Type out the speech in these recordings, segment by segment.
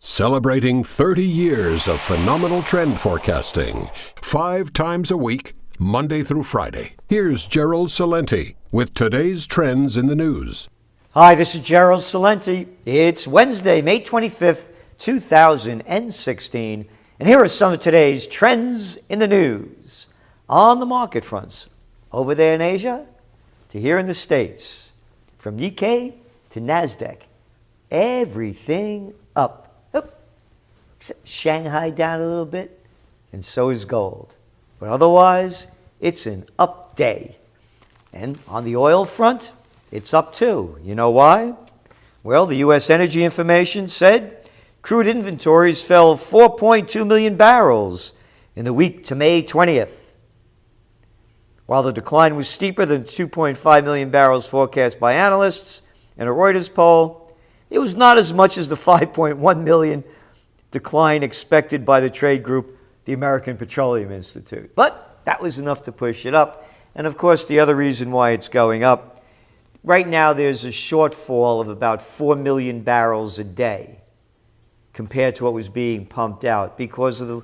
Celebrating 30 years of phenomenal trend forecasting, 5 times a week, Monday through Friday. Here's Gerald Celente with today's trends in the news. Hi, this is Gerald Celente. It's Wednesday, May 25th, 2016, and here are some of today's trends in the news. On the market fronts, over there in Asia to here in the States, from Nikkei to NASDAQ, everything up. Except Shanghai down a little bit, and so is gold. But otherwise, it's an up day. And on the oil front, it's up too. You know why? Well, the U.S. Energy Information said crude inventories fell 4.2 million barrels in the week to May 20th. While the decline was steeper than 2.5 million barrels forecast by analysts in a Reuters poll, it was not as much as the 5.1 million decline expected by the trade group, the American Petroleum Institute. But that was enough to push it up. And of course, the other reason why it's going up, right now there's a shortfall of about 4 million barrels a day compared to what was being pumped out because of the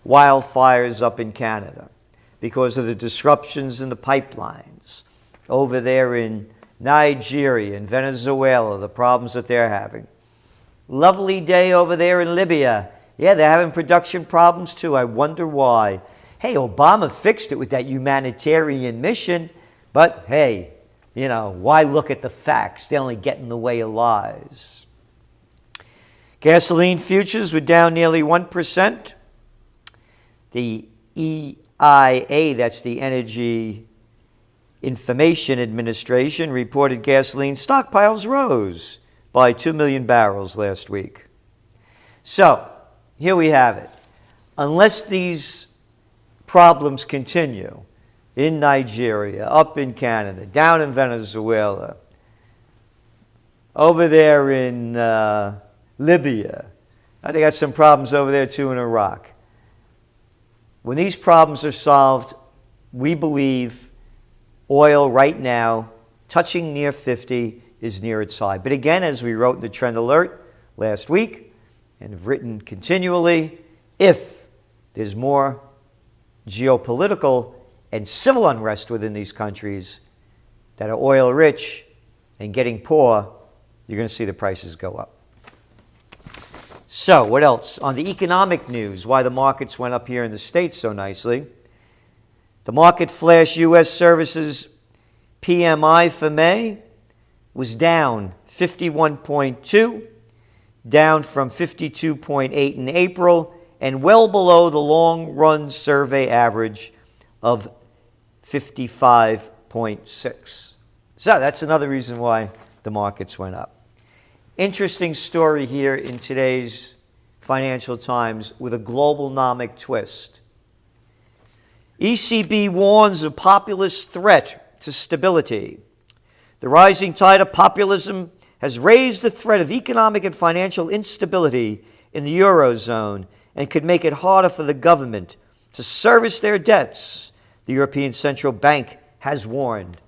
wildfires up in Canada, because of the disruptions in the pipelines over there in Nigeria and Venezuela, the problems that they're having. Lovely day over there in Libya. Yeah, they're having production problems too. I wonder why. Hey, Obama fixed it with that humanitarian mission, but hey, you know, why look at the facts? They only get in the way of lies. Gasoline futures were down nearly 1%. The EIA, that's the Energy Information Administration, reported gasoline stockpiles rose by 2 million barrels last week. So, here we have it. Unless these problems continue in Nigeria, up in Canada, down in Venezuela, over there in Libya, they got some problems over there too in Iraq. When these problems are solved, we believe oil right now, touching near 50, is near its high. But again, as we wrote in the Trend Alert last week, and have written continually, if there's more geopolitical and civil unrest within these countries that are oil rich and getting poor, you're going to see the prices go up. So, what else? On the economic news, why the markets went up here in the States so nicely. The market flash U.S. services PMI for May was down 51.2, down from 52.8 in April, and well below the long-run survey average of 55.6. So that's another reason why the markets went up. Interesting story here in today's Financial Times with a globalnomic twist. ECB warns of populist threat to stability. The rising tide of populism has raised the threat of economic and financial instability in the Eurozone and could make it harder for the government to service their debts, the European Central Bank has warned.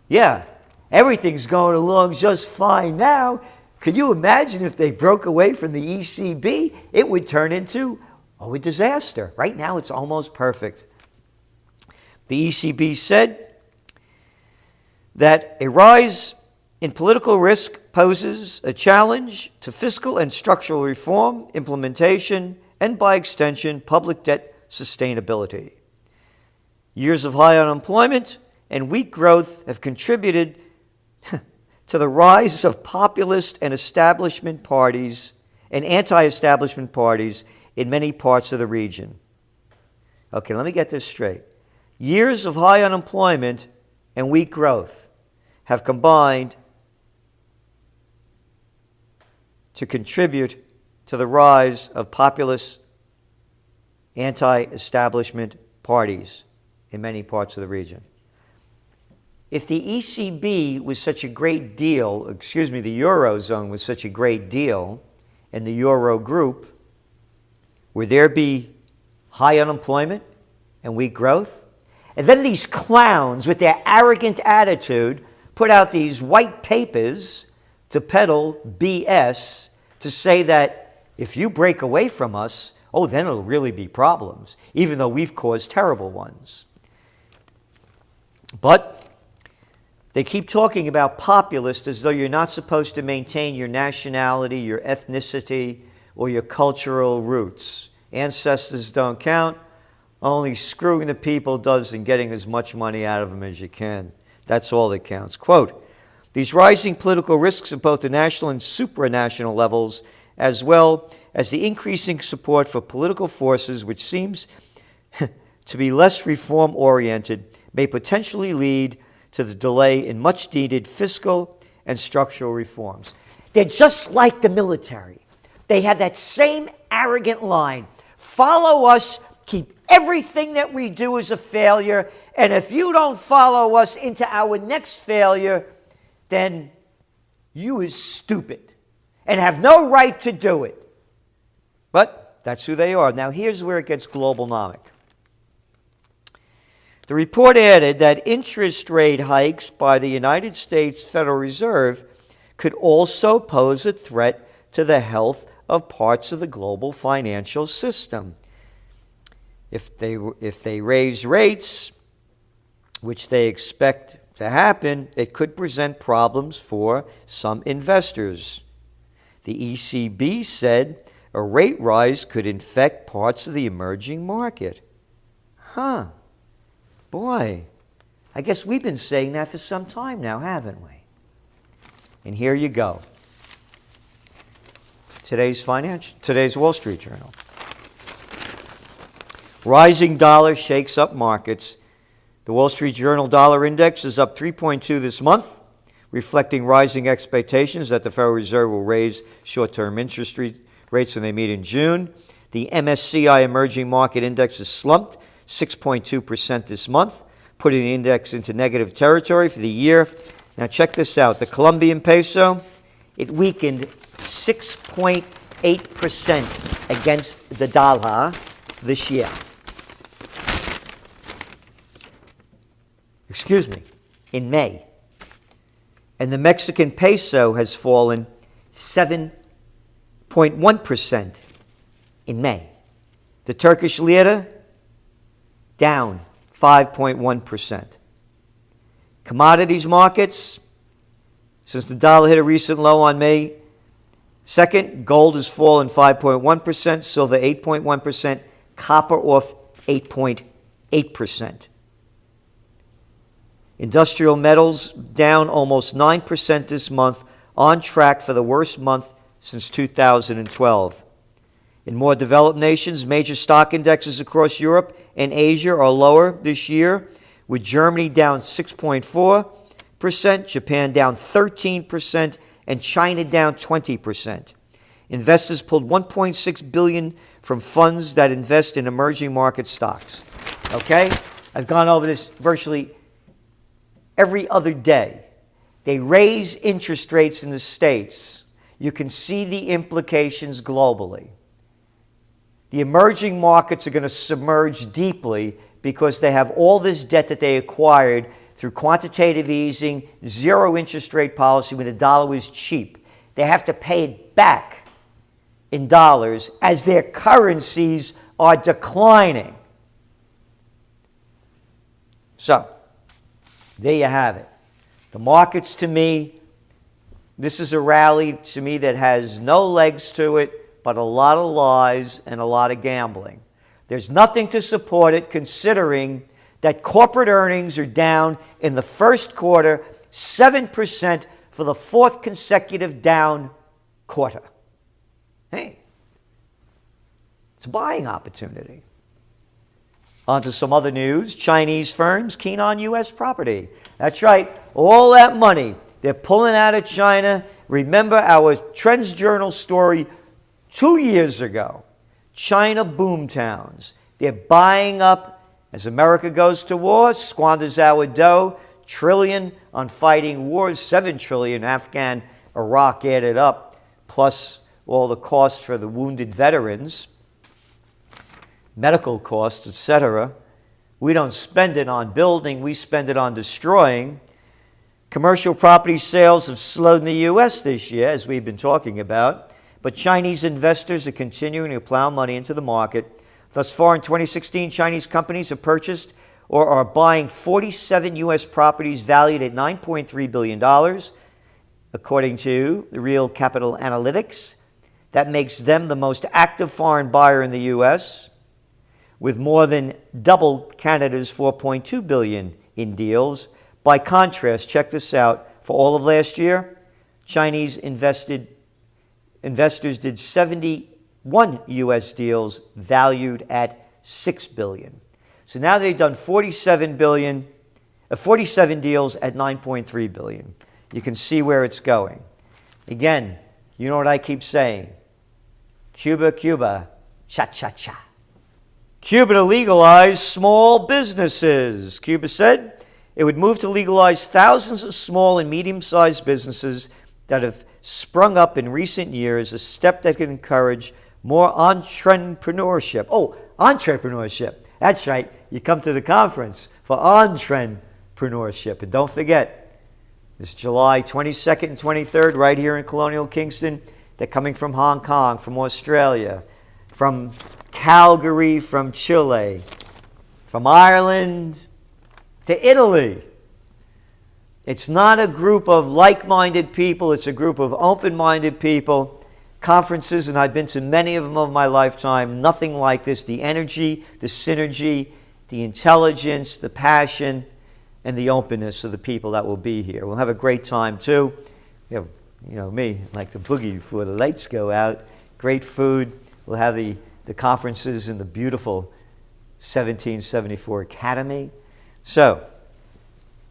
Yeah, everything's going along just fine now. Could you imagine if they broke away from the ECB? It would turn into a disaster. Right now, it's almost perfect. The ECB said that a rise in political risk poses a challenge to fiscal and structural reform, implementation, and by extension, public debt sustainability. Years of high unemployment and weak growth have contributed to the rise of populist and establishment parties and anti-establishment parties in many parts of the region. Okay, let me get this straight. Years of high unemployment and weak growth have combined to contribute to the rise of populist anti-establishment parties in many parts of the region. If the ECB was such a great deal, the Eurozone was such a great deal, and the Euro group, would there be high unemployment and weak growth? And then these clowns with their arrogant attitude put out these white papers to peddle BS to say that if you break away from us, oh, then it'll really be problems, even though we've caused terrible ones. But they keep talking about populist as though you're not supposed to maintain your nationality, your ethnicity, or your cultural roots. Ancestors don't count. Only screwing the people does and getting as much money out of them as you can. That's all that counts. Quote, these rising political risks at both the national and supranational levels, as well as the increasing support for political forces which seems to be less reform-oriented, may potentially lead to the delay in much-needed fiscal and structural reforms. They're just like the military. They have that same arrogant line. Follow us, keep everything that we do as a failure, and if you don't follow us into our next failure, then you is stupid and have no right to do it. But that's who they are. Now here's where it gets globalnomic. The report added that interest rate hikes by the United States Federal Reserve could also pose a threat to the health of parts of the global financial system. If they raise rates, which they expect to happen, it could present problems for some investors. The ECB said a rate rise could infect parts of the emerging market. Boy, I guess we've been saying that for some time now, haven't we? And here you go. Today's Wall Street Journal. Rising dollar shakes up markets. The Wall Street Journal dollar index is up 3.2 this month, reflecting rising expectations that the Federal Reserve will raise short-term interest rates when they meet in June. The MSCI Emerging Market Index is slumped 6.2% this month, putting the index into negative territory for the year. Now check this out. The Colombian peso, it weakened 6.8% against the dollar this year. In May. And the Mexican peso has fallen 7.1% in May. The Turkish lira, down 5.1%. Commodities markets, since the dollar hit a recent low on May 2nd, gold has fallen 5.1%, silver 8.1%, copper off 8.8%. Industrial metals down almost 9% this month, on track for the worst month since 2012. In more developed nations, major stock indexes across Europe and Asia are lower this year, with Germany down 6.4%, Japan down 13%, and China down 20%. Investors pulled $1.6 billion from funds that invest in emerging market stocks. Okay? I've gone over this virtually every other day. They raise interest rates in the States. You can see the implications globally. The emerging markets are going to submerge deeply because they have all this debt that they acquired through quantitative easing, zero interest rate policy when the dollar was cheap. They have to pay it back in dollars as their currencies are declining. So, there you have it. The markets, to me, this is a rally to me that has no legs to it, but a lot of lies and a lot of gambling. There's nothing to support it, considering that corporate earnings are down in the first quarter 7% for the fourth consecutive down quarter. Hey, it's a buying opportunity. On to some other news. Chinese firms keen on U.S. property. That's right. All that money they're pulling out of China. Remember our Trends Journal story 2 years ago. China boomtowns. They're buying up as America goes to war, squanders our dough, $1 trillion on fighting wars, $7 trillion Afghan, Iraq added up, plus all the costs for the wounded veterans, medical costs, etc. We don't spend it on building, we spend it on destroying. Commercial property sales have slowed in the U.S. this year, as we've been talking about, but Chinese investors are continuing to plow money into the market. Thus far in 2016, Chinese companies have purchased or are buying 47 U.S. properties valued at $9.3 billion, according to the Real Capital Analytics. That makes them the most active foreign buyer in the U.S., with more than double Canada's $4.2 billion in deals. By contrast, check this out, for all of last year, Chinese investors did 71 U.S. deals valued at $6 billion. So now they've done 47 deals at $9.3 billion. You can see where it's going. Again, you know what I keep saying. Cuba, Cuba, cha-cha-cha. Cuba to legalize small businesses. Cuba said it would move to legalize thousands of small and medium-sized businesses that have sprung up in recent years, a step that could encourage more entrepreneurship. Oh, entrepreneurship. That's right. You come to the conference for entrepreneurship. And don't forget, it's July 22nd and 23rd right here in Colonial Kingston. They're coming from Hong Kong, from Australia, from Calgary, from Chile, from Ireland to Italy. It's not a group of like-minded people. It's a group of open-minded people. Conferences, and I've been to many of them over my lifetime, nothing like this. The energy, the synergy, the intelligence, the passion, and the openness of the people that will be here. We'll have a great time, too. We have, me, like to boogie before the lights go out. Great food. We'll have the conferences in the beautiful 1774 Academy. So,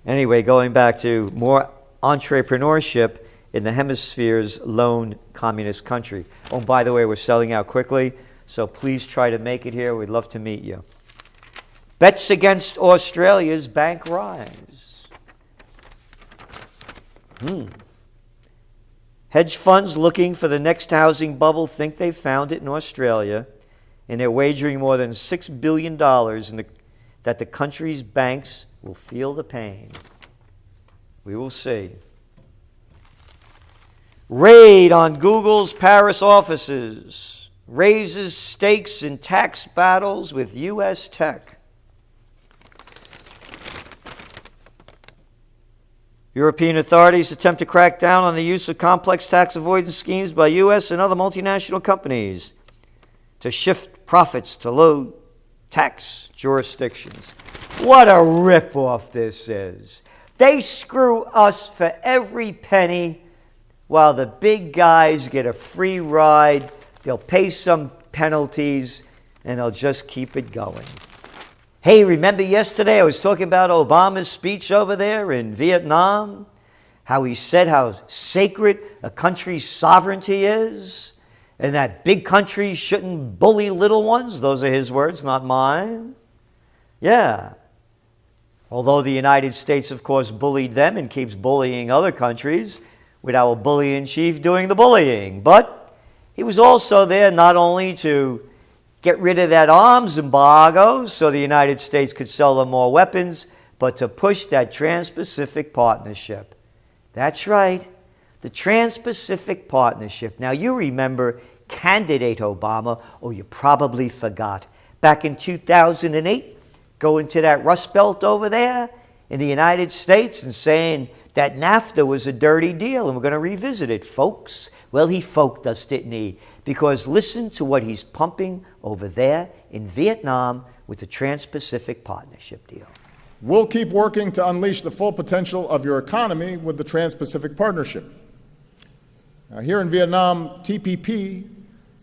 anyway, going back to more entrepreneurship in the hemisphere's lone communist country. Oh, by the way, we're selling out quickly, so please try to make it here. We'd love to meet you. Bets against Australia's bank rise. Hedge funds looking for the next housing bubble think they've found it in Australia, and they're wagering more than $6 billion that the country's banks will feel the pain. We will see. Raid on Google's Paris offices raises stakes in tax battles with U.S. tech. European authorities attempt to crack down on the use of complex tax avoidance schemes by U.S. and other multinational companies to shift profits to low tax jurisdictions. What a ripoff this is. They screw us for every penny, while the big guys get a free ride. They'll pay some penalties, and they'll just keep it going. Hey, remember yesterday I was talking about Obama's speech over there in Vietnam? How he said how sacred a country's sovereignty is, and that big countries shouldn't bully little ones? Those are his words, not mine. Yeah. Although the United States, of course, bullied them and keeps bullying other countries, with our bully-in-chief doing the bullying. But he was also there not only to get rid of that arms embargo so the United States could sell them more weapons, but to push that Trans-Pacific Partnership. That's right, the Trans-Pacific Partnership. Now, you remember candidate Obama, or you probably forgot, back in 2008, going to that Rust Belt over there in the United States and saying that NAFTA was a dirty deal, and we're going to revisit it, folks. Well, he folked us, didn't he? Because listen to what he's pumping over there in Vietnam with the Trans-Pacific Partnership deal. We'll keep working to unleash the full potential of your economy with the Trans-Pacific Partnership. Now, here in Vietnam, TPP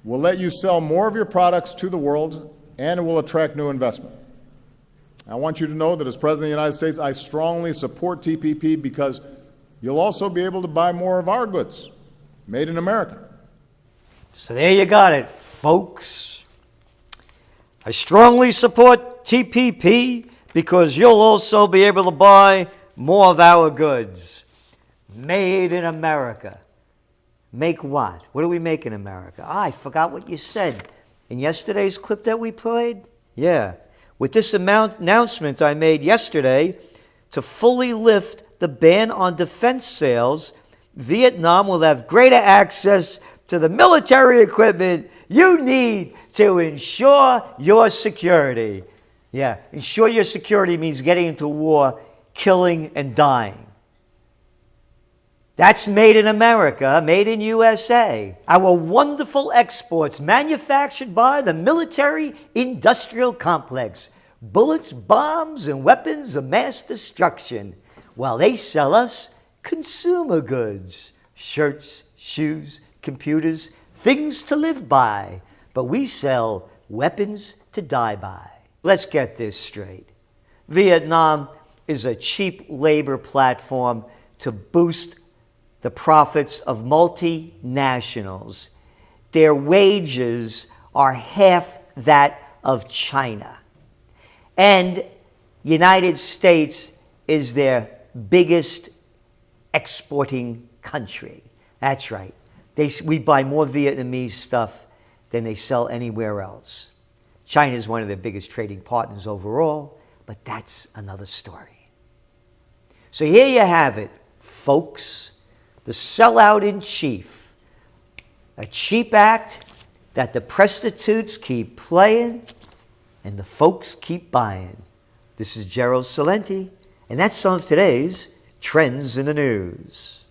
will let you sell more of your products to the world, and it will attract new investment. I want you to know that as President of the United States, I strongly support TPP because you'll also be able to buy more of our goods, made in America. So there you got it, folks. I strongly support TPP because you'll also be able to buy more of our goods, made in America. Make what? What do we make in America? I forgot what you said in yesterday's clip that we played. Yeah. With this announcement I made yesterday to fully lift the ban on defense sales, Vietnam will have greater access to the military equipment you need to ensure your security. Yeah, ensure your security means getting into war, killing, and dying. That's made in America, made in USA. Our wonderful exports manufactured by the military-industrial complex. Bullets, bombs, and weapons of mass destruction, while they sell us consumer goods, shirts, shoes, computers, things to live by. But we sell weapons to die by. Let's get this straight. Vietnam is a cheap labor platform to boost the profits of multinationals. Their wages are half that of China. And United States is their biggest exporting country. That's right. We buy more Vietnamese stuff than they sell anywhere else. China is one of their biggest trading partners overall, but that's another story. So here you have it, folks. The sellout in chief. A cheap act that the prostitutes keep playing and the folks keep buying. This is Gerald Celente, and that's some of today's Trends in the News.